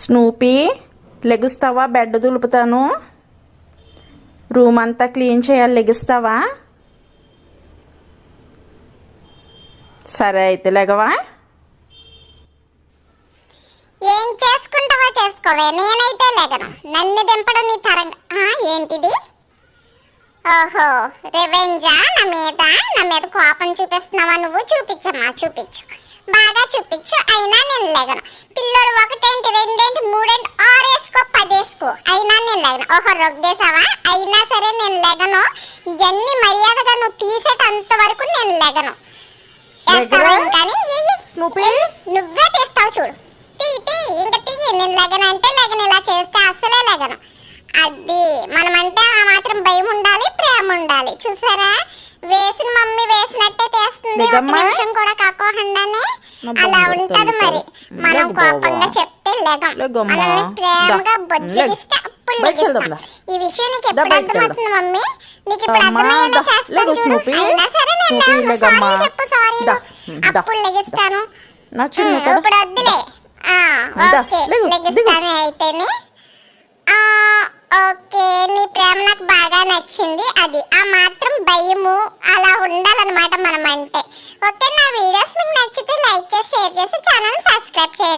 Snoopy, లెగుస్తావా? Bed దులుపుతాను. Room అంతా clean చేయాలి, లెగుస్తావా? సరే అయితే లెగవా. ఏం చేసుకుంటావో చేసుకోవే, నేనైతే లెగను. నన్ను దింపడం నీ తరం. ఏంటిది? ఓహో, రివెంజా నా మీద కోపం చూపిస్తున్నావా? నువ్వు చూపించమ్మా, చూపించు, బాగా చూపించు. అయినా నేను లెగను. పిల్లలు ఒకటేంటి, రెండేంటి, మూడేంటి, 6 వేసుకో, 10 వేసుకో, అయినా నేను లెగను. ఓహో, రొగ్గేసావా? అయినా సరే నేను లెగను. ఇవన్నీ మర్యాదగా నువ్వు తీసేటంత వరకు నేను లెగను. కానీ నువ్వే తీస్తావు చూడు. ఇంకా తీయి. నేను లెగను అంటే లెగను, ఇలా చేస్తే అస్సలే లెగను. అది మనమంటే ఆ మాత్రం భయం ఉండాలి, ప్రేమ ఉండాలి. చూసారా, వేసిన మమ్మీ వేసినట్టే చేస్తుంది. ఒక నిమిషం కూడా కాకోకుండానే అలా ఉంటది. మరి మనం కోపంగా చెప్తే లెగం, మనల్ని ప్రేమగా బొజ్జగిస్తే అప్పుడు లెగిస్తాం. ఈ విషయం నీకు ఎప్పుడు అర్థమవుతుంది మమ్మీ? నీకు ఇప్పుడు అర్థమయ్యేలా చేస్తాను చూడు. అయినా సరే నేను సారీ చెప్పు, సారీ, అప్పుడు లెగిస్తాను. ఇప్పుడు వద్దులే. ఓకే, లెగిస్తాను అయితేనే. ఓకే, నీ ప్రేమ నాకు బాగా నచ్చింది. అది ఆ మాత్రం భయము అలా ఉండాలన్నమాట మనం అంటే. ఓకే, నా వీడియోస్ మీకు నచ్చితే లైక్ చేసి, షేర్ చేసి, ఛానల్ సబ్స్క్రైబ్ చేయండి.